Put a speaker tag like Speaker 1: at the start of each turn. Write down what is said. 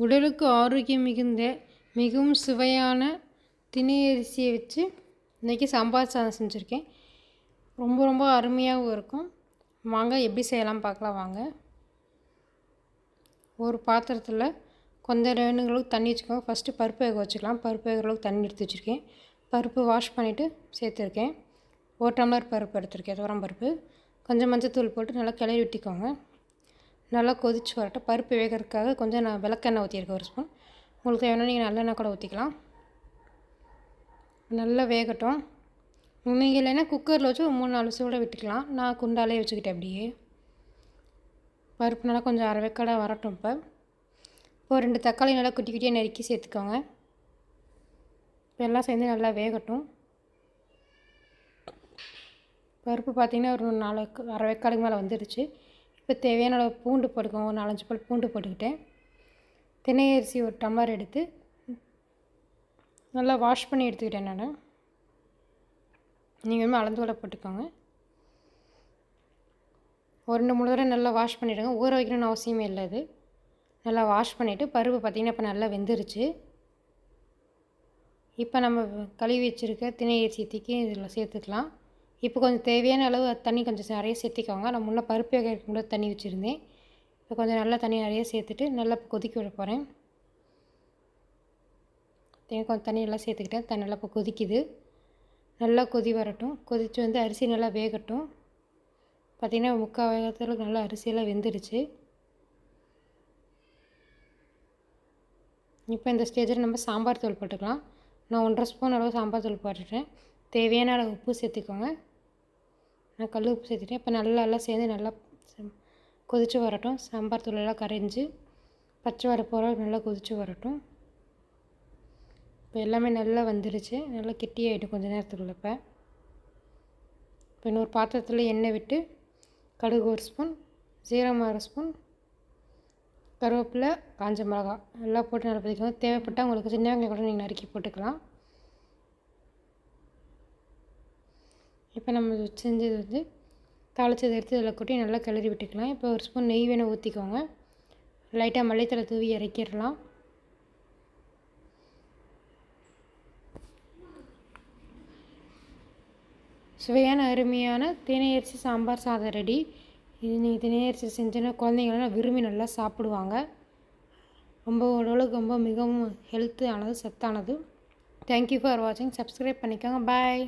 Speaker 1: உடலுக்கு ஆரோக்கியம் மிகுந்த மிகவும் சுவையான திணை அரிசியை வச்சு இன்றைக்கி சாம்பார் சாதம் செஞ்சுருக்கேன். ரொம்ப ரொம்ப அருமையாகவும் இருக்கும். வாங்க எப்படி செய்யலாம் பார்க்கலாம் வாங்க. ஒரு பாத்திரத்தில் கொஞ்சம் வேணுங்களுக்கு தண்ணி வச்சுக்கோங்க. ஃபஸ்ட்டு பருப்பு வேக வச்சுக்கலாம். பருப்பு வேகிற அளவுக்கு தண்ணி எடுத்து வச்சுருக்கேன். பருப்பு வாஷ் பண்ணிவிட்டு சேர்த்துருக்கேன். 1 டம்ளர் பருப்பு எடுத்துருக்கேன். துவரம் பருப்பு. கொஞ்சம் மஞ்சத்தூள் போட்டு நல்லா கிளறி விட்டுக்கோங்க. நல்லா கொதிச்சு வரட்டும். பருப்பு வேகிறதுக்காக கொஞ்சம் நான் விளக்கெண்ணெய் ஊற்றிருக்கேன் 1 ஸ்பூன். உங்களுக்கு வேணும்னா நீங்கள் நல்லெண்ணெய் கூட ஊற்றிக்கலாம். நல்லா வேகட்டும். நீங்கள் இல்லைன்னா குக்கரில் வச்சு 3-4 விசில் விட்டுக்கலாம். நான் குண்டாலே வச்சுக்கிட்டேன். அப்படியே பருப்பு நல்லா கொஞ்சம் அரை வேக்காடாக வரட்டும். இப்போ 2 தக்காளி நல்லா குட்டி குட்டியாக நறுக்கி சேர்த்துக்கோங்க. இப்போ எல்லாம் சேர்ந்து நல்லா வேகட்டும். பருப்பு பார்த்திங்கன்னா ஒரு 4 அரை வேக்காடுக்கு மேலே வந்துடுச்சு. இப்போ தேவையான அளவு பூண்டு போட்டுக்கோங்க. ஒரு 4-5 பல் பூண்டு போட்டுக்கிட்டேன். திணை அரிசி 1 டம்ளர் எடுத்து நல்லா வாஷ் பண்ணி எடுத்துக்கிட்டேன் நான். நீங்கள் அளந்து கூட போட்டுக்கோங்க. ஒரு 2-3 தடவை நல்லா வாஷ் பண்ணிவிடுங்க. ஊற வைக்கணும்னு அவசியமே இல்லை. அது நல்லா வாஷ் பண்ணிவிட்டு பருப்பு பார்த்திங்கன்னா இப்போ நல்லா வெந்துருச்சு. இப்போ நம்ம கழுவி வச்சுருக்க திணை அரிசி தூக்கி இதில் சேர்த்துக்கலாம். இப்போ கொஞ்சம் தேவையான அளவு தண்ணி கொஞ்சம் நிறைய சேர்த்திக்கோங்க. நான் முன்னே பருப்பு வேகிறதுக்கு முன்னாடி தண்ணி வச்சுருந்தேன். இப்போ கொஞ்சம் நல்லா தண்ணி நிறைய சேர்த்துட்டு நல்லா கொதிக்க விட போகிறேன். கொஞ்சம் தண்ணி நல்லா சேர்த்துக்கிட்டேன். தண்ணி நல்லா இப்போ கொதிக்குது. நல்லா கொதி வரட்டும். கொதித்து வந்து அரிசி நல்லா வேகட்டும். பார்த்திங்கன்னா 3/4 வேகத்தில் நல்லா அரிசியெல்லாம் வெந்துடுச்சு. இப்போ இந்த ஸ்டேஜில் நம்ம சாம்பார் தூள் போட்டுக்கலாம். நான் 1.5 ஸ்பூன் அளவு சாம்பார் தூள் போட்டுட்டேன். தேவையான அளவு உப்பு சேர்த்துக்கோங்க. நான் கல் உப்பு சேர்த்துட்டேன். இப்போ எல்லாம் சேர்ந்து நல்லா கொதித்து வரட்டும். சாம்பார் தூள் எல்லாம் கரைஞ்சி பச்சை வடை போகிற நல்லா கொதித்து வரட்டும். இப்போ எல்லாமே நல்லா வந்துடுச்சு. நல்லா கெட்டியாகிடும் கொஞ்சம் நேரத்துக்குள்ள. இப்போ இன்னொரு பாத்திரத்தில் எண்ணெய் விட்டு கடுகு 1 ஸ்பூன், சீரகம் 1 ஸ்பூன், கருவேப்பிலை, காஞ்ச மிளகாய் எல்லாம் போட்டு நல்லா பதிக்கோங்க. தேவைப்பட்டால் உங்களுக்கு சின்ன வெங்காயம் கூட நீங்கள் நறுக்கி போட்டுக்கலாம். இப்போ நம்ம செஞ்சது வந்து தாளிச்சதை எடுத்து இதில் கொட்டி நல்லா கிளறி விட்டுக்கலாம். இப்போ 1 ஸ்பூன் நெய் வேணும் ஊற்றிக்கோங்க. லைட்டாக மல்லித்தலை தூவி இறக்கிடலாம். சுவையான அருமையான திணை அரிசி சாம்பார் சாதம் ரெடி. இது நீங்கள் திணை அரிசி செஞ்சோன்னா குழந்தைங்களாம் விரும்பி நல்லா சாப்பிடுவாங்க. ரொம்ப உடலுக்கு ரொம்ப மிகவும் ஹெல்த்தானது, சத்தானது. தேங்க்யூ ஃபார் வாட்சிங். சப்ஸ்கிரைப் பண்ணிக்கோங்க. பாய்.